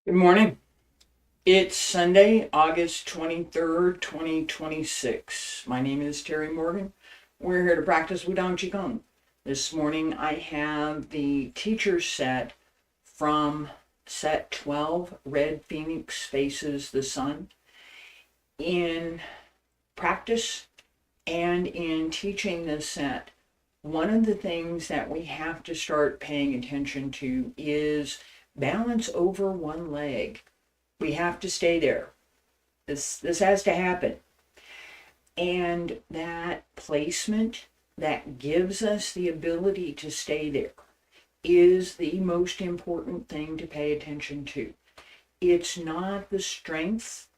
Good morning. It's Sunday, August 23rd, 2026. My name is Terry Morgan. We're here to practice Wudang Qigong. This morning I have the teacher set from set 12, Red Phoenix Faces the Sun. In practice and in teaching this set, one of the things that we have to start paying attention to is balance over one leg. We have to stay there. This has to happen. And that placement that gives us the ability to stay there is the most important thing to pay attention to. It's not the strength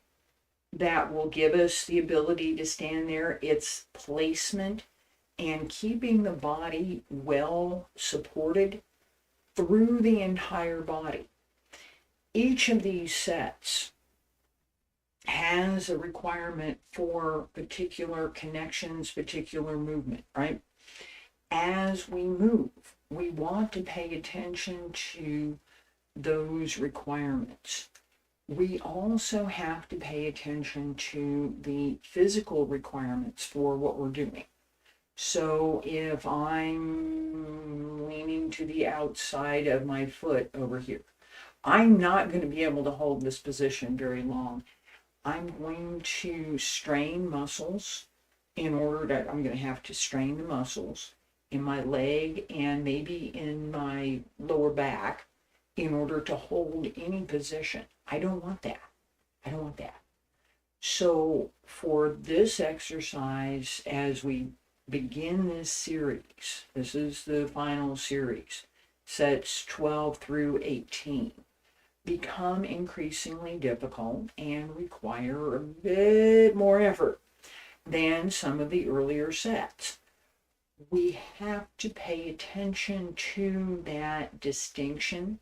that will give us the ability to stand there. It's placement and keeping the body well supported through the entire body. Each of these sets has a requirement for particular connections, particular movement, right? As we move, we want to pay attention to those requirements. We also have to pay attention to the physical requirements for what we're doing. So if I'm leaning to the outside of my foot over here, I'm not going to be able to hold this position very long. I'm going to strain muscles I'm going to have to strain the muscles in my leg and maybe in my lower back in order to hold any position. I don't want that. I don't want that. So for this exercise, as we begin this series, this is the final series, sets 12 through 18, become increasingly difficult and require a bit more effort than some of the earlier sets. We have to pay attention to that distinction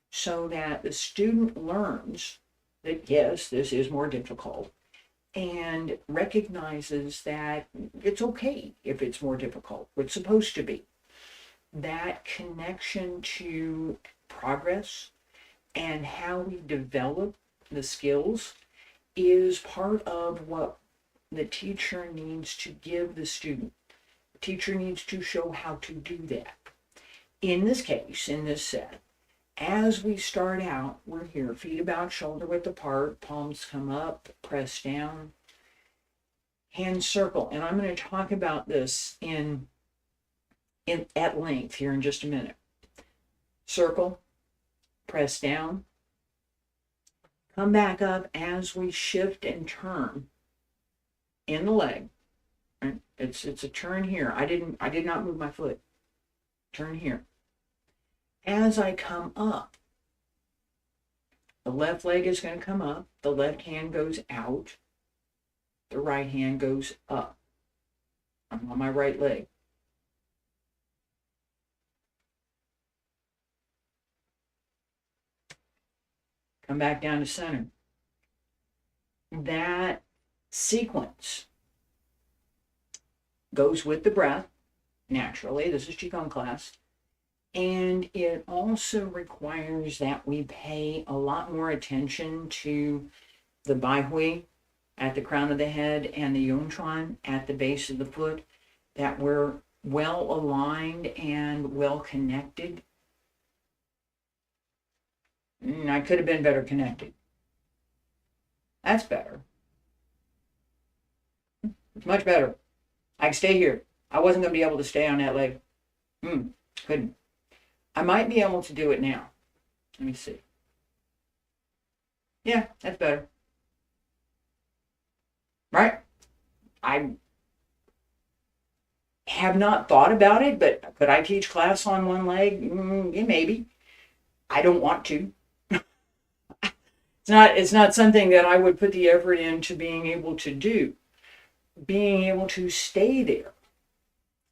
so that the student learns that yes, this is more difficult, and recognizes that it's okay if it's more difficult. It's supposed to be. That connection to progress and how we develop the skills is part of what the teacher needs to give the student. The teacher needs to show how to do that. In this case, in this set, as we start out, we're here, feet about shoulder width apart, palms come up, press down, hands circle. And I'm going to talk about this at length here in just a minute. Circle, press down, come back up as we shift and turn in the leg. Right? It's a turn here. I did not move my foot. Turn here. As I come up, the left leg is going to come up, the left hand goes out, the right hand goes up. I'm on my right leg. Come back down to center. That sequence goes with the breath, naturally. This is Qigong class. And it also requires that we pay a lot more attention to the Bai Hui at the crown of the head and the Yun at the base of the foot, that we're well aligned and well connected. I could have been better connected. That's better. It's much better. I can stay here. I wasn't going to be able to stay on that leg. Couldn't. I might be able to do it now. Let me see. Yeah, that's better. Right? I have not thought about it, but could I teach class on one leg? Yeah, maybe. I don't want to. It's not something that I would put the effort into being able to do. Being able to stay there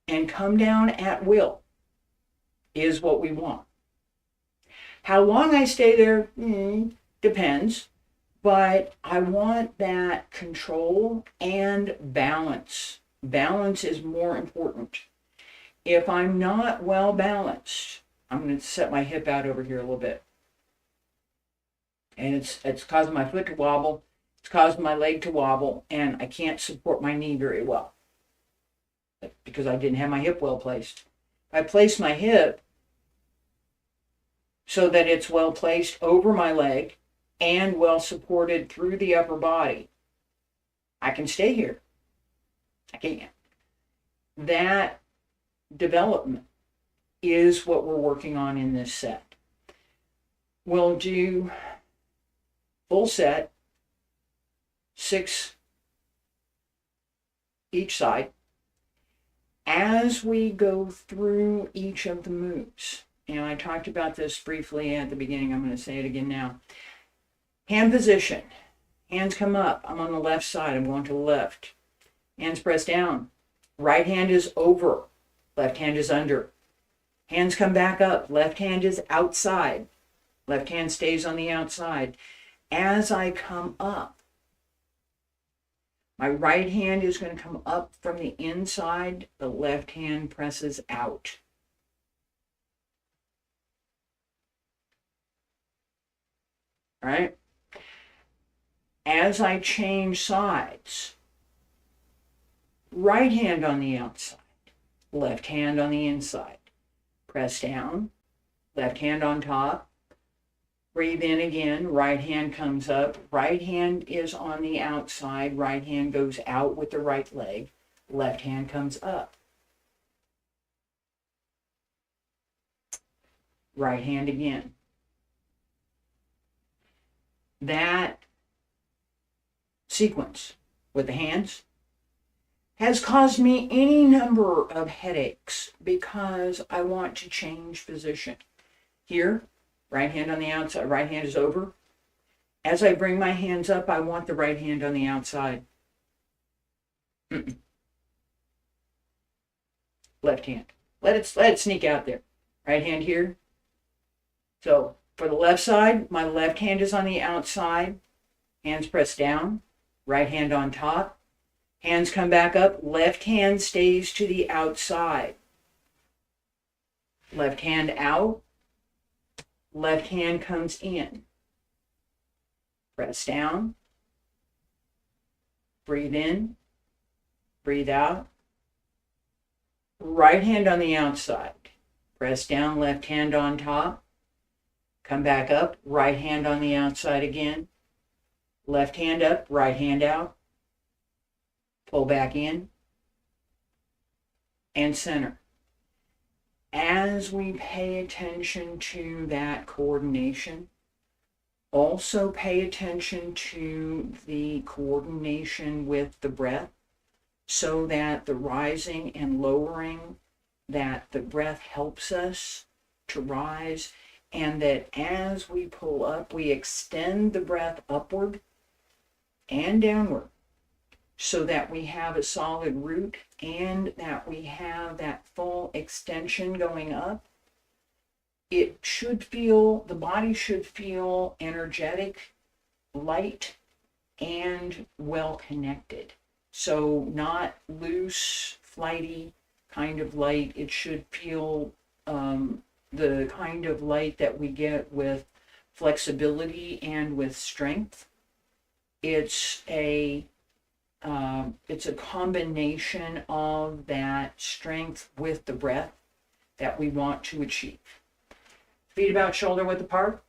and come down at will is what we want. How long I stay there depends, but I want that control and balance. Balance is more important. If I'm not well balanced, I'm going to set my hip out over here a little bit. And it's causing my foot to wobble. It's causing my leg to wobble, and I can't support my knee very well because I didn't have my hip well placed. I place my hip so that it's well placed over my leg and well supported through the upper body. I can stay here. I can't. That development is what we're working on in this set. We'll do full set, 6 each side, as we go through each of the moves. And I talked about this briefly at the beginning. I'm going to say it again now. Hand position. Hands come up. I'm on the left side. I'm going to the left. Hands press down. Right hand is over. Left hand is under. Hands come back up. Left hand is outside. Left hand stays on the outside. As I come up, my right hand is going to come up from the inside. The left hand presses out. All right? As I change sides, right hand on the outside, left hand on the inside. Press down, left hand on top. Breathe in again, right hand comes up. Right hand is on the outside, right hand goes out with the right leg. Left hand comes up. Right hand again. That sequence with the hands has caused me any number of headaches because I want to change position. Here, right hand on the outside, right hand is over. As I bring my hands up, I want the right hand on the outside. Left hand. Let it sneak out there. Right hand here. So for the left side, my left hand is on the outside. Hands press down. Right hand on top. Hands come back up. Left hand stays to the outside. Left hand out. Left hand comes in. Press down. Breathe in. Breathe out. Right hand on the outside. Press down. Left hand on top. Come back up. Right hand on the outside again. Left hand up. Right hand out. Pull back in. And center. As we pay attention to that coordination, also pay attention to the coordination with the breath so that the rising and lowering, that the breath helps us to rise, and that as we pull up, we extend the breath upward and downward so that we have a solid root and that we have that full extension going up. It should feel, the body should feel energetic, light, and well connected. So not loose, flighty kind of light. It should feel the kind of light that we get with flexibility and with strength. It's a combination of that strength with the breath that we want to achieve. Feet about shoulder width apart.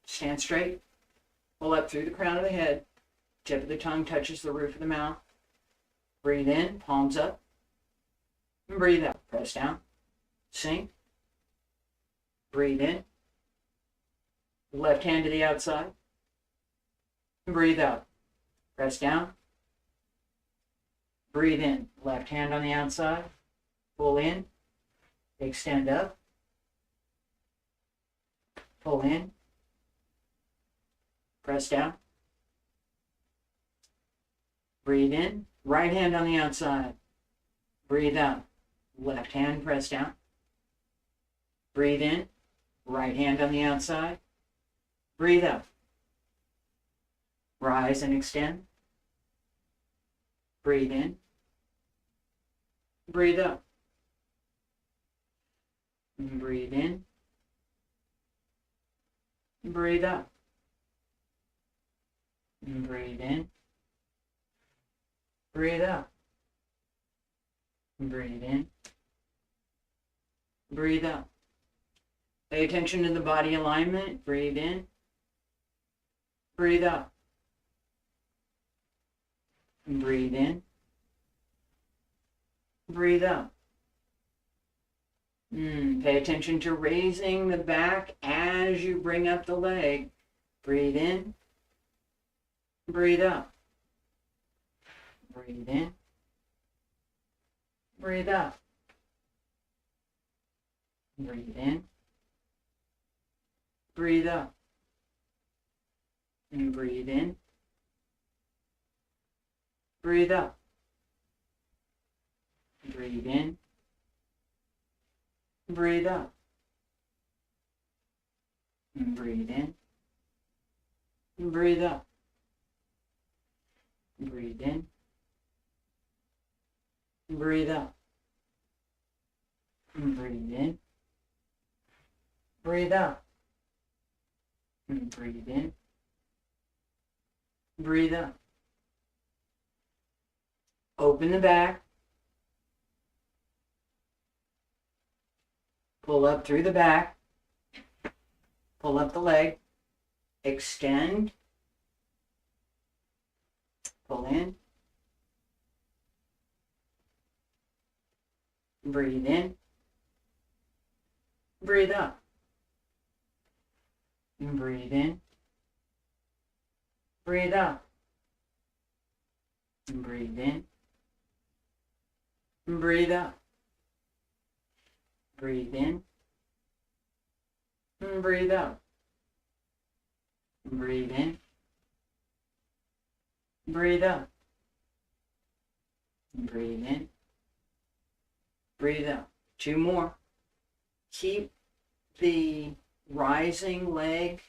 Stand straight. Pull up through the crown of the head. Tip of the tongue touches the roof of the mouth. Breathe in, palms up. And breathe out. Press down. Sink. Breathe in. Left hand to the outside. And breathe out. Press down. Breathe in. Left hand on the outside. Pull in. Extend up. Pull in. Press down. Breathe in. Right hand on the outside. Breathe out. Left hand press down. Breathe in. Right hand on the outside. Breathe out. Rise and extend. Breathe in. Breathe out. Breathe in. Breathe out. And breathe in. Breathe out. And breathe in. Breathe out. Pay attention to the body alignment. Breathe in. Breathe out. And breathe in. Breathe out. Pay attention to raising the back as you bring up the leg. Breathe in. Breathe out. Breathe in. Breathe out. Breathe in. Breathe out. And breathe in. Breathe out. Breathe in. Breathe out. And breathe in. And breathe out. Breathe in. And breathe out. And breathe in. Breathe out. And breathe in. Breathe out. Open the back. Pull up through the back. Pull up the leg. Extend. Pull in. Breathe in. Breathe out. And breathe in. Breathe out. And breathe in. And breathe out. Breathe in. And breathe out. And breathe in. Breathe out. And breathe in. Breathe out. 2 more. Keep the rising leg,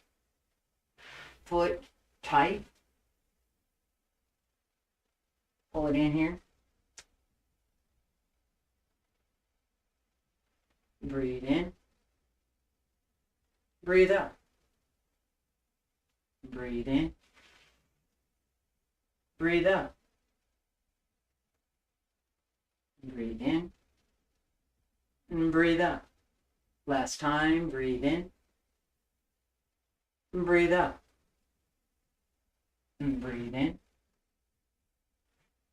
foot tight. Pull it in here. Breathe in. Breathe out. Breathe in. Breathe out. Breathe in. And breathe out. Last time, breathe in. And breathe out. And breathe in.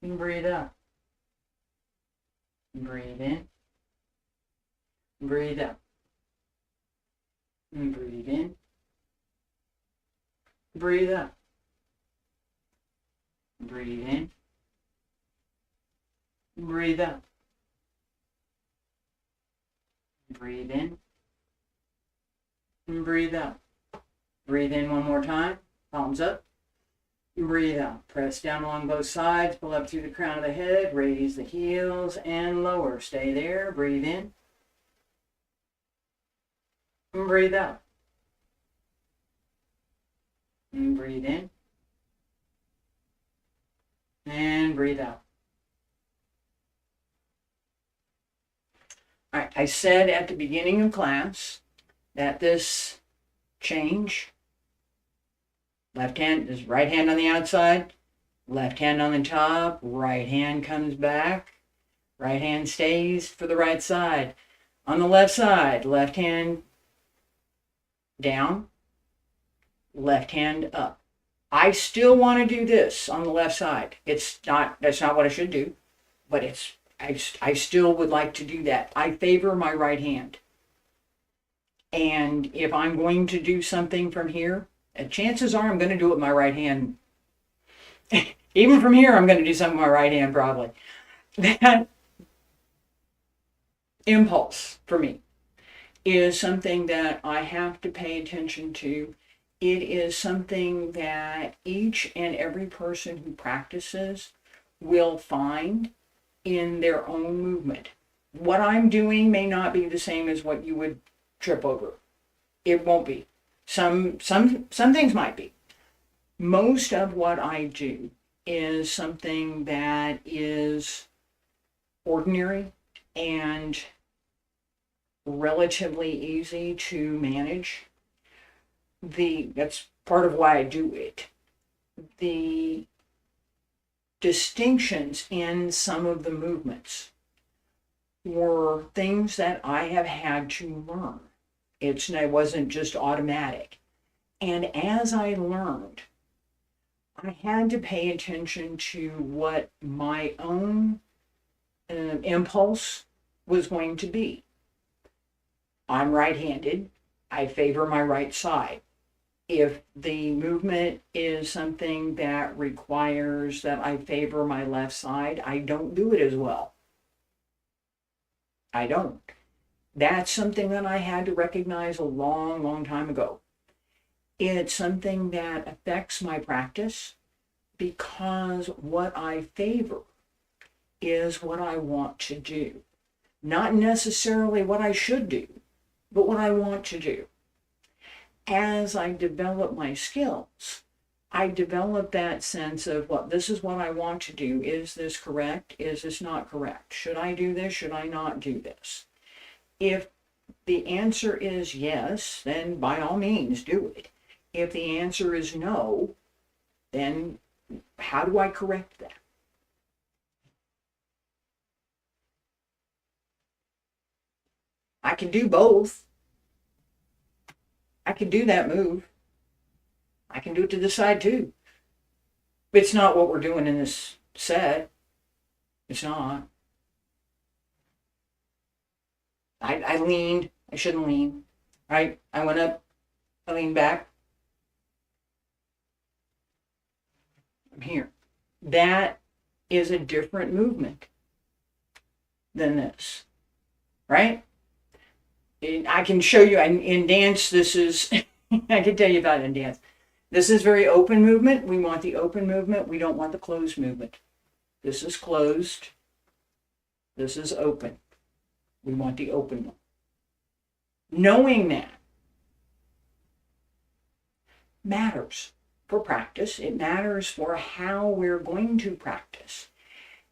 And breathe out. And breathe in. Breathe out. And breathe in. Breathe out. Breathe in. Breathe out. Breathe in. And breathe out. Breathe in one more time. Palms up. And breathe out. Press down along both sides. Pull up through the crown of the head. Raise the heels and lower. Stay there. Breathe in. And breathe out. And breathe in. And breathe out. All right, I said at the beginning of class that this change, left hand is right hand on the outside, left hand on the top, right hand comes back, right hand stays for the right side. On the left side, left hand down, left hand up. I still want to do this on the left side. That's not what I should do, but I still would like to do that. I favor my right hand. And if I'm going to do something from here, chances are I'm going to do it with my right hand. Even from here, I'm going to do something with my right hand probably. That impulse for me is something that I have to pay attention to. It is something that each and every person who practices will find in their own movement. What I'm doing may not be the same as what you would trip over. It won't be. Some things might be. Most of what I do is something that is ordinary and relatively easy to manage. That's part of why I do it. the distinctions in some of the movements were things that I have had to learn. It wasn't just automatic. And as I learned, I had to pay attention to what my own impulse was going to be. I'm right-handed. I favor my right side. If the movement is something that requires that I favor my left side, I don't do it as well. I don't. That's something that I had to recognize a long, long time ago. It's something that affects my practice because what I favor is what I want to do. Not necessarily what I should do, but what I want to do. As I develop my skills, I develop that sense of, well, this is what I want to do. Is this correct? Is this not correct? Should I do this? Should I not do this? If the answer is yes, then by all means do it. If the answer is no, then how do I correct that? I can do both. I can do that move. I can do it to the side too. It's not what we're doing in this set. It's not. I leaned. I shouldn't lean. Right? I went up. I leaned back. I'm here. That is a different movement than this. Right? I can show you in dance. This is, I can tell you about it in dance. This is very open movement. We want the open movement. We don't want the closed movement. This is closed. This is open. We want the open one. Knowing that matters for practice. It matters for how we're going to practice.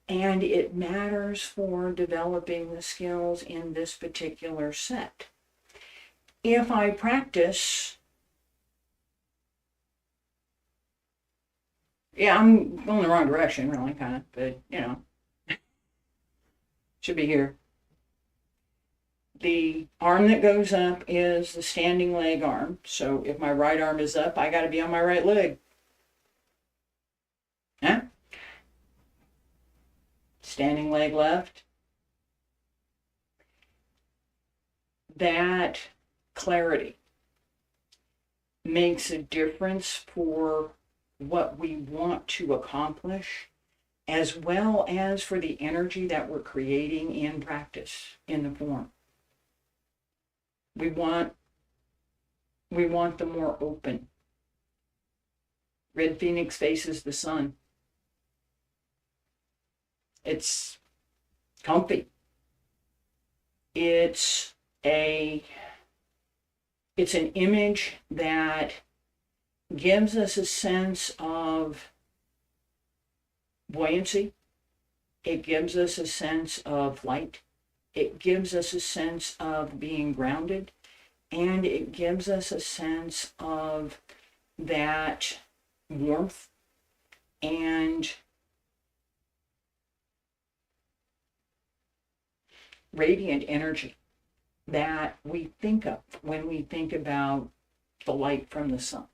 And it matters for developing the skills in this particular set. If I practice, I'm going the wrong direction, really, kind of, but, should be here. The arm that goes up is the standing leg arm. So if my right arm is up, I got to be on my right leg. Huh? Standing leg left. That clarity makes a difference for what we want to accomplish, as well as for the energy that we're creating in practice, in the form. We want them more open. Red Phoenix faces the sun. It's comfy. It's an image that gives us a sense of buoyancy. It gives us a sense of light. It gives us a sense of being grounded. And it gives us a sense of that warmth and radiant energy that we think of when we think about the light from the sun.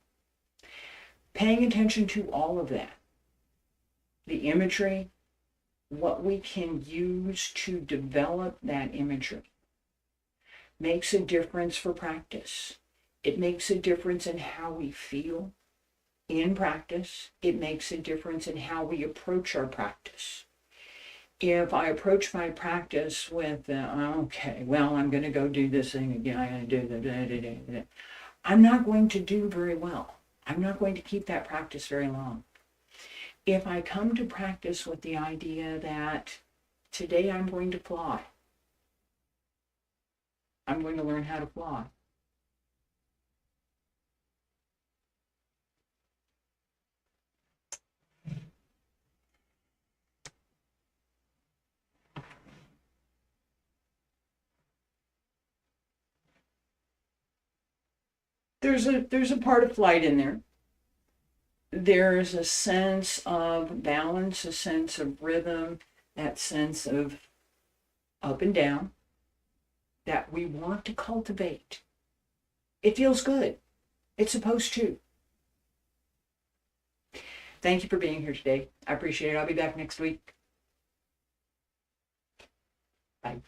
Paying attention to all of that, the imagery, what we can use to develop that imagery, makes a difference for practice. It makes a difference in how we feel in practice. It makes a difference in how we approach our practice. If I approach my practice with, okay, well, I'm going to go do this thing again, I'm going to do that, I'm not going to do very well. I'm not going to keep that practice very long. If I come to practice with the idea that today I'm going to fly, I'm going to learn how to fly. There's a part of flight in there. there's a sense of balance, a sense of rhythm, that sense of up and down that we want to cultivate. It feels good. It's supposed to. Thank you for being here today. I appreciate it. I'll be back next week. Bye.